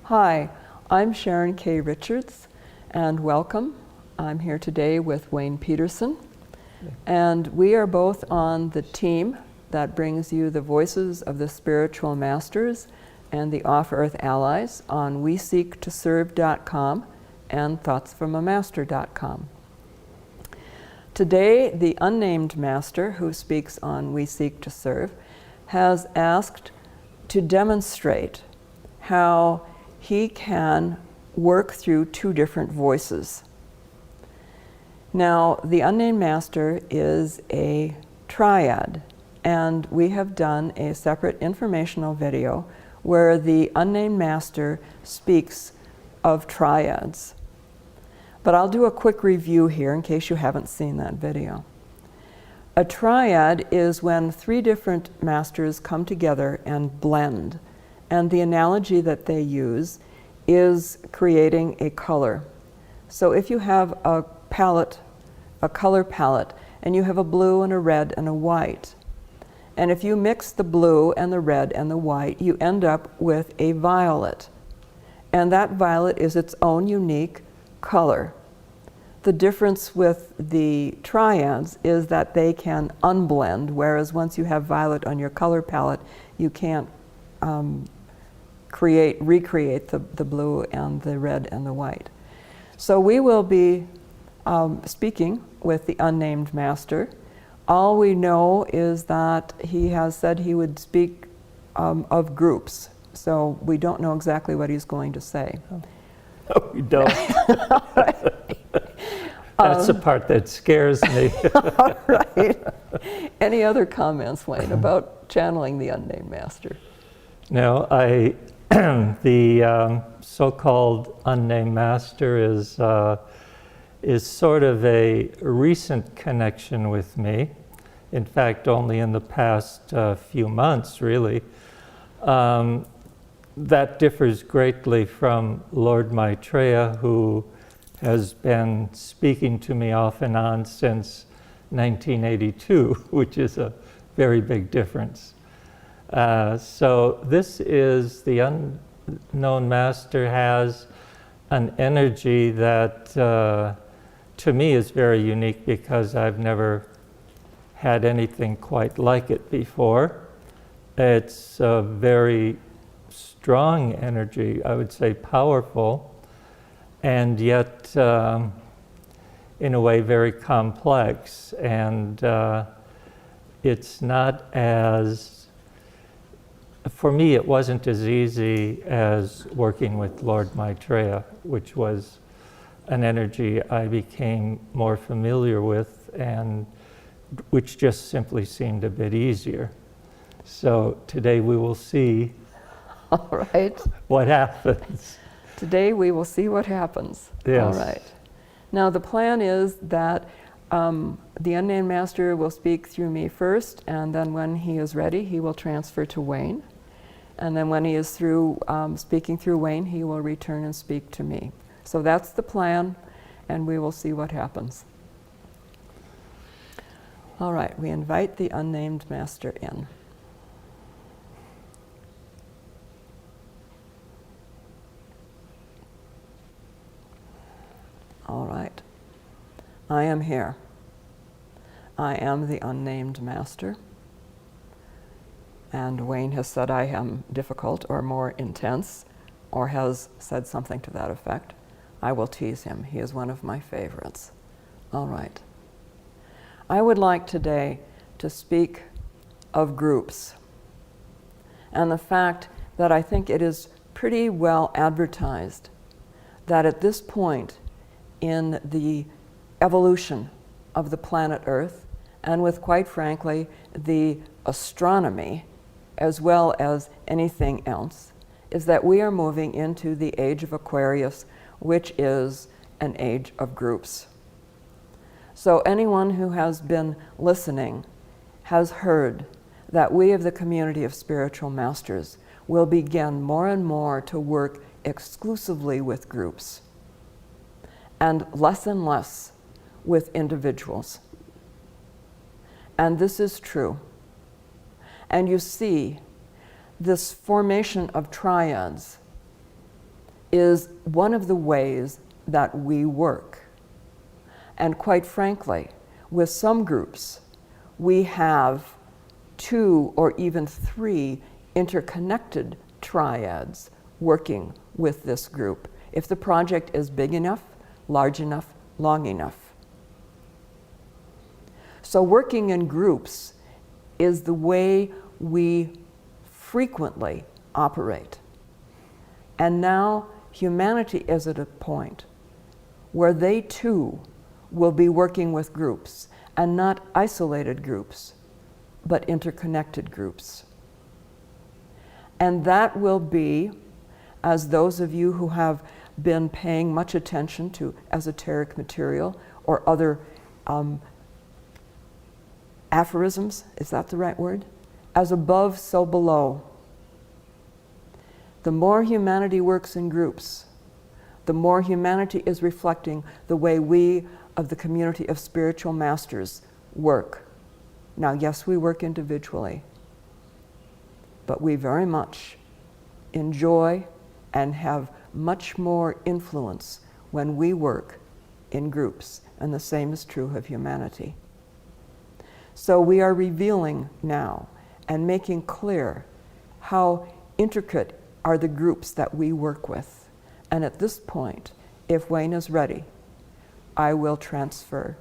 Hi, I'm Sharon K. Richards, and welcome. I'm here today with Wayne Peterson, and we are both on the team that brings you the voices of the spiritual masters and the off-earth allies on weseektoserve.com and thoughtsfromamaster.com. Today, the unnamed master who speaks on We Seek to Serve has asked to demonstrate how he can work through two different voices. Now, the unnamed master is a triad, and we have done a separate informational video where the unnamed master speaks of triads. But I'll do a quick review here in case you haven't seen that video. A triad is when three different masters come together and blend. And the analogy that they use is creating a color. So if you have a palette, a color palette, and you have a blue and a red and a white, and if you mix the blue and the red and the white, you end up with a violet. And that violet is its own unique color. The difference with the triads is that they can unblend, whereas once you have violet on your color palette, you can't recreate the blue and the red and the white. So we will be speaking with the unnamed master. All we know is that he has said he would speak of groups. So we don't know exactly what he's going to say. No, we don't. That's the part that scares me. All right. Any other comments, Wayne, about channeling the unnamed master? No, the so-called unnamed master is sort of a recent connection with me. In fact, only in the past few months, really. That differs greatly from Lord Maitreya, who has been speaking to me off and on since 1982, which is a very big difference. So this is, the unknown master has an energy that to me is very unique because I've never had anything quite like it before. It's a very strong energy, I would say powerful, and yet in a way very complex. And it's not as, for me it wasn't as easy as working with Lord Maitreya, which was an energy I became more familiar with and which just simply seemed a bit easier. So today we will see All right. what happens. Today we will see what happens. Yes. All right. Now the plan is that the unnamed master will speak through me first, and then when he is ready, he will transfer to Wayne. And then when he is through speaking through Wayne, he will return and speak to me. So that's the plan, and we will see what happens. All right, we invite the unnamed master in. All right, I am here. I am the unnamed master. And Wayne has said I am difficult or more intense, or has said something to that effect. I will tease him. He is one of my favorites. All right. I would like today to speak of groups and the fact that I think it is pretty well advertised that at this point in the evolution of the planet Earth, and with, quite frankly, the astronomy, as well as anything else, is that we are moving into the age of Aquarius, which is an age of groups. So anyone who has been listening has heard that we of the community of spiritual masters will begin more and more to work exclusively with groups and less with individuals. And this is true. And you see this formation of triads is one of the ways that we work. And quite frankly, with some groups, we have 2 or even 3 interconnected triads working with this group, if the project is big enough, large enough, long enough. So working in groups is the way we frequently operate. And now humanity is at a point where they too will be working with groups, and not isolated groups, but interconnected groups. And that will be, as those of you who have been paying much attention to esoteric material or other aphorisms, is that the right word? As above, so below. The more humanity works in groups, the more humanity is reflecting the way we of the community of spiritual masters work. Now, yes, we work individually, but we very much enjoy and have much more influence when we work in groups, and the same is true of humanity. So we are revealing now and making clear how intricate are the groups that we work with. And at this point, if Wayne is ready, I will transfer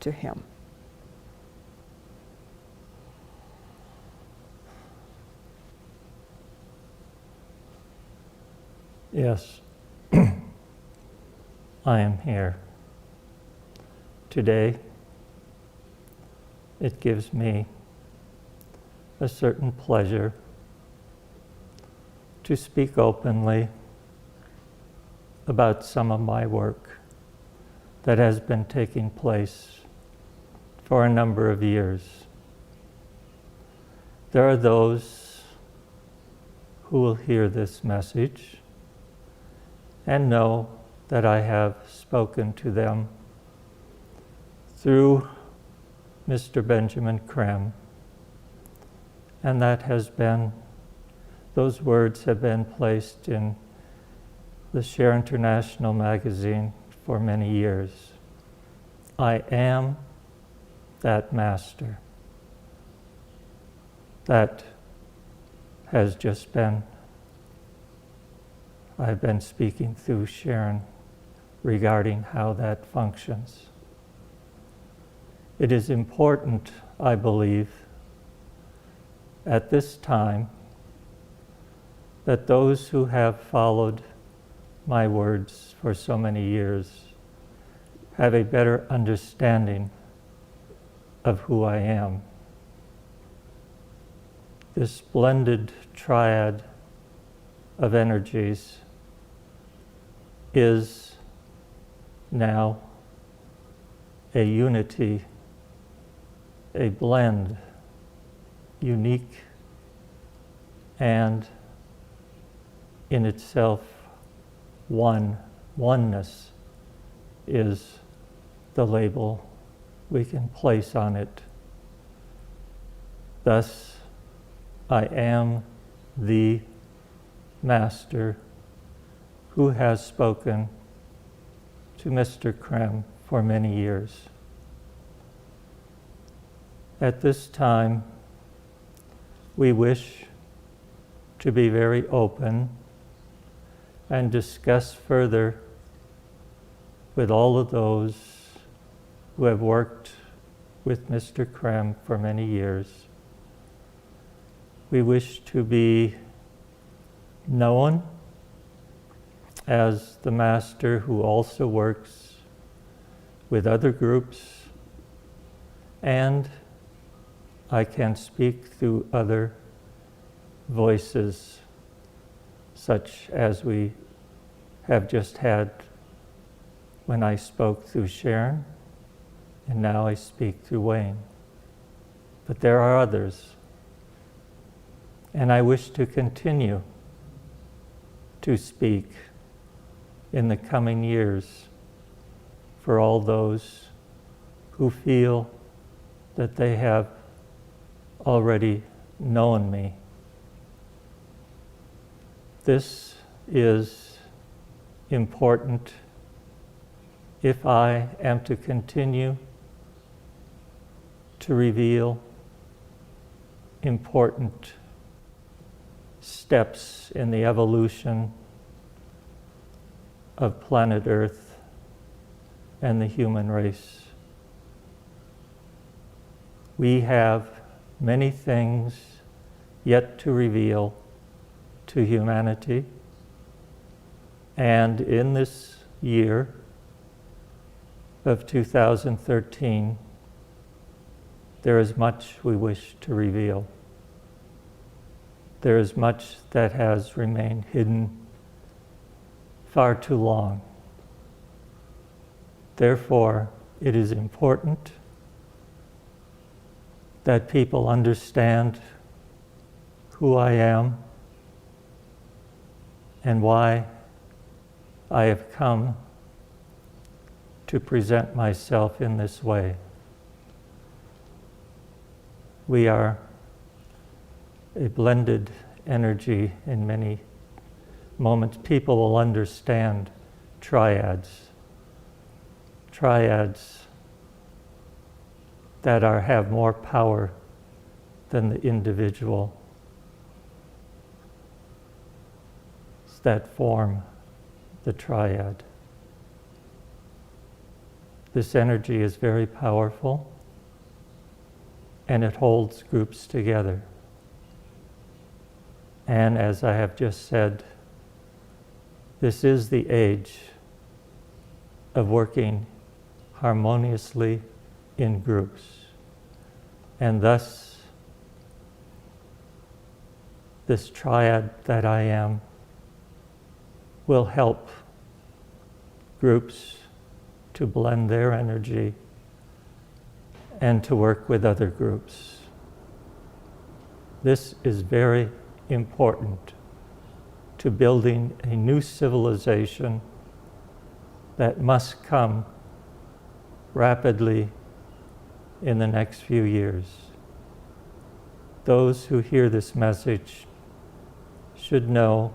to him. Yes, I am here. Today, it gives me a certain pleasure to speak openly about some of my work that has been taking place for a number of years. There are those who will hear this message and know that I have spoken to them through Mr. Benjamin Krem, and that has been, those words have been placed in the Sharon International magazine for many years. I am that master. That has just been, I've been speaking through Sharon regarding how that functions. It is important, I believe, at this time, that those who have followed my words for so many years have a better understanding of who I am. This blended triad of energies is now a unity, a blend, unique and in itself oneness is the label we can place on it. Thus, I am the master who has spoken to Mr. Krem for many years. At this time, we wish to be very open and discuss further with all of those who have worked with Mr. Krem for many years. We wish to be known as the master who also works with other groups, and I can speak through other voices, such as we have just had when I spoke through Sharon, and now I speak through Wayne. But there are others, and I wish to continue to speak in the coming years for all those who feel that they have already known me. This is important if I am to continue to reveal important steps in the evolution of planet Earth and the human race. We have many things yet to reveal to humanity, and in this year of 2013, there is much we wish to reveal. There is much that has remained hidden far too long. Therefore, it is important that people understand who I am and why I have come to present myself in this way. We are a blended energy in many moments. People will understand triads that have more power than the individual that form the triad. This energy is very powerful, and it holds groups together. And as I have just said, this is the age of working harmoniously in groups. And thus, this triad that I am will help groups to blend their energy and to work with other groups. This is very important to building a new civilization that must come rapidly in the next few years. Those who hear this message should know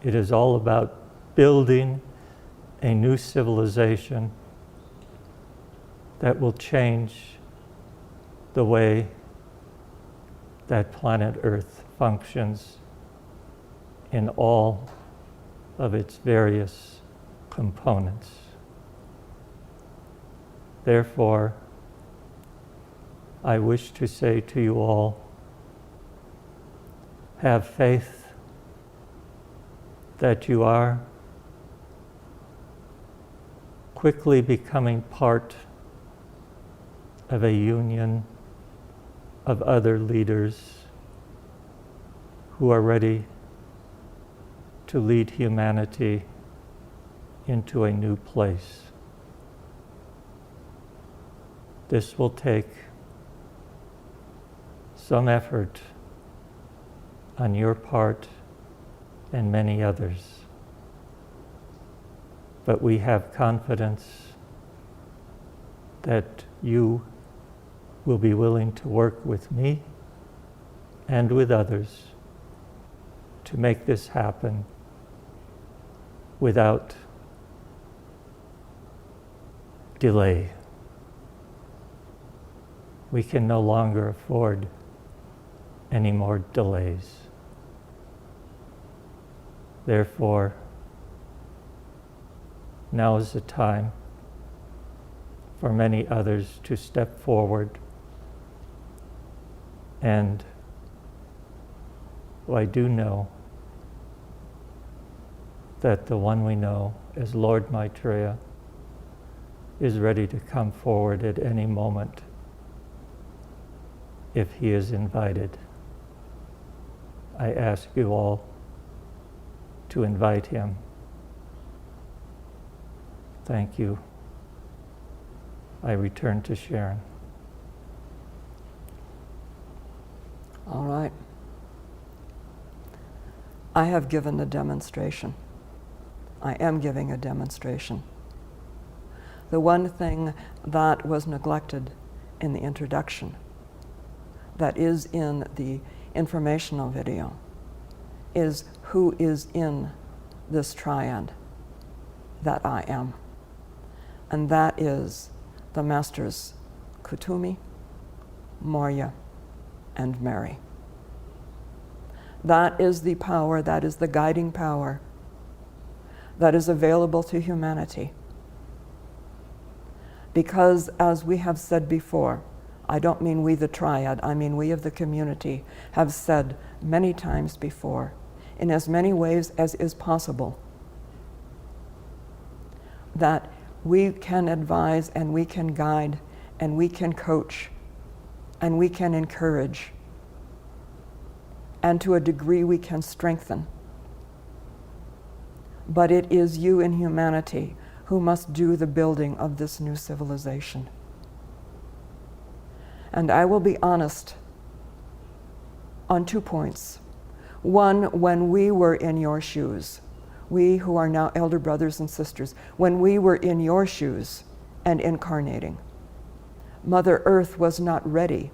it is all about building a new civilization that will change the way that planet Earth functions in all of its various components. Therefore, I wish to say to you all, have faith that you are quickly becoming part of a union of other leaders who are ready to lead humanity into a new place. This will take some effort on your part and many others. But we have confidence that you will be willing to work with me and with others to make this happen without delay. We can no longer afford any more delays. Therefore, now is the time for many others to step forward, and I do know that the one we know as Lord Maitreya is ready to come forward at any moment if he is invited. I ask you all to invite him. Thank you. I return to Sharon. All right. I have given a demonstration. I am giving a demonstration. The one thing that was neglected in the introduction, that is in the informational video, is who is in this triad. that I am. And that is the Masters Kutumi, Moria, and Mary. That is the power, that is the guiding power that is available to humanity. Because, as we have said before, I don't mean we the triad, I mean we of the community have said many times before, in as many ways as is possible, that we can advise and we can guide and we can coach and we can encourage, and to a degree we can strengthen. But it is you in humanity who must do the building of this new civilization. And I will be honest on 2 points. One, when we were in your shoes, we who are now elder brothers and sisters, when we were in your shoes and incarnating, Mother Earth was not ready.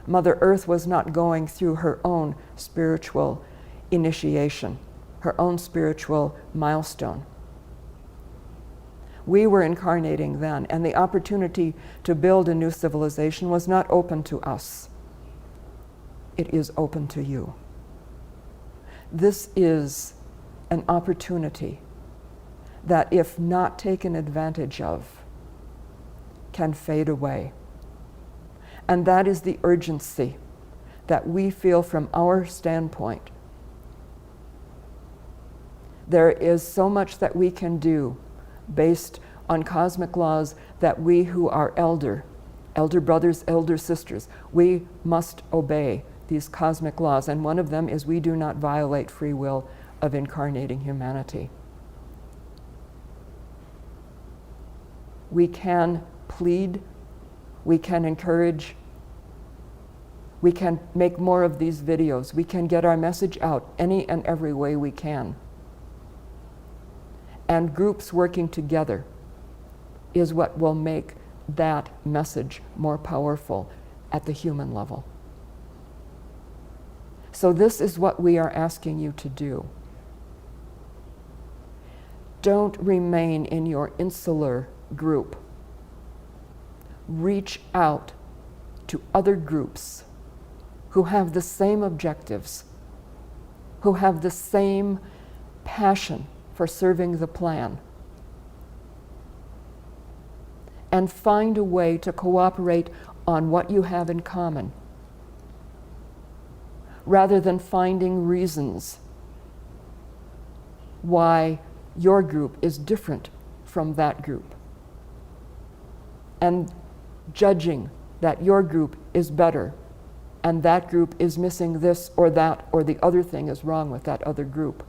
Mother Earth was not going through her own spiritual initiation, her own spiritual milestone. We were incarnating then, and the opportunity to build a new civilization was not open to us. It is open to you. This is an opportunity that, if not taken advantage of, can fade away. And that is the urgency that we feel from our standpoint. There is so much that we can do based on cosmic laws that we who are elder brothers, elder sisters, we must obey these cosmic laws. And one of them is we do not violate free will of incarnating humanity. We can plead, we can encourage, we can make more of these videos, we can get our message out any and every way we can. And groups working together is what will make that message more powerful at the human level. So this is what we are asking you to do. Don't remain in your insular group. Reach out to other groups who have the same objectives, who have the same passion for serving the plan, and find a way to cooperate on what you have in common, rather than finding reasons why your group is different from that group, and judging that your group is better and that group is missing this or that or the other thing is wrong with that other group.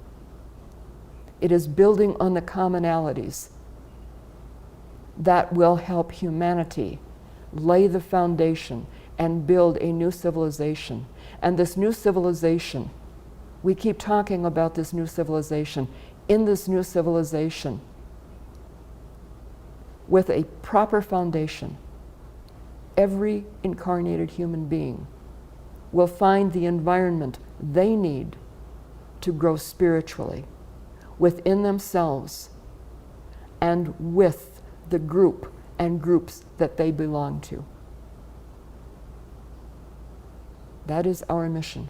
It is building on the commonalities that will help humanity lay the foundation and build a new civilization. And this new civilization, we keep talking about this new civilization. In this new civilization, with a proper foundation, every incarnated human being will find the environment they need to grow spiritually within themselves and with the group and groups that they belong to. That is our mission.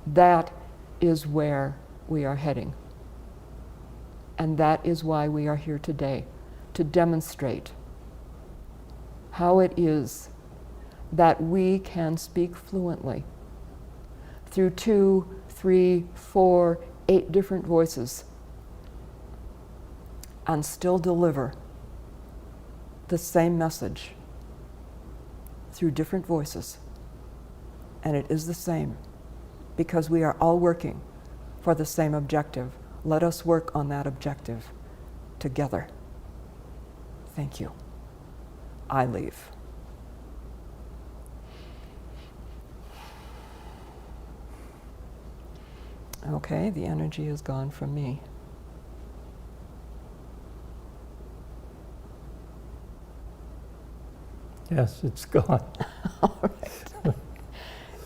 That is where we are heading. And that is why we are here today, to demonstrate how it is that we can speak fluently through 2, 3, 4, 8 different voices and still deliver the same message through different voices. And it is the same because we are all working for the same objective. Let us work on that objective together. Thank you. I leave. Okay, the energy is gone from me. Yes, it's gone. All right.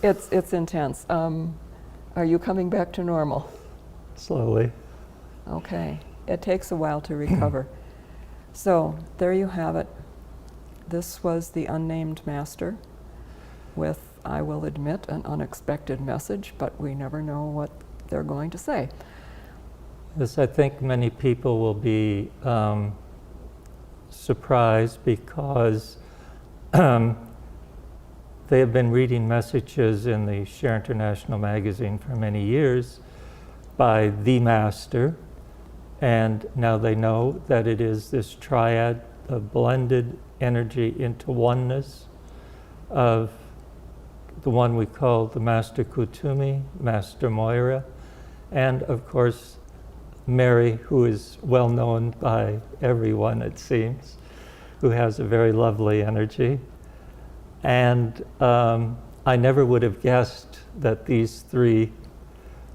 It's intense. Are you coming back to normal? slowly. Okay. It takes a while to recover. So there you have it. This was the Unnamed Master with, I will admit, an unexpected message, but we never know what they're going to say. Yes, I think many people will be surprised because they have been reading messages in the Sharon International magazine for many years by the Master, and now they know that it is this triad of blended energy into oneness of the one we call the Master Kutumi, Master Moira, and of course Mary, who is well known by everyone, it seems, who has a very lovely energy. And I never would have guessed that these three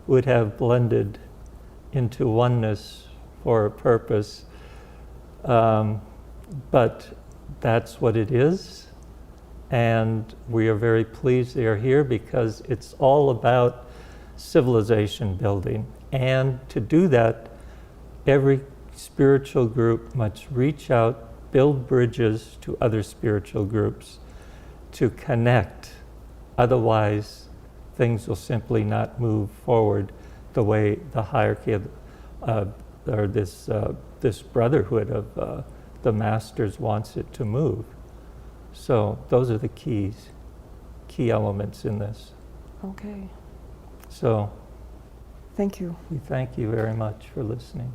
would have blended into oneness for a purpose. But that's what it is. And we are very pleased they are here because it's all about civilization building. And to do that, every spiritual group must reach out, build bridges to other spiritual groups to connect. Otherwise, things will simply not move forward the way the hierarchy of, or this brotherhood of the masters wants it to move. So those are the key elements in this. Okay. So Thank you. we thank you very much for listening.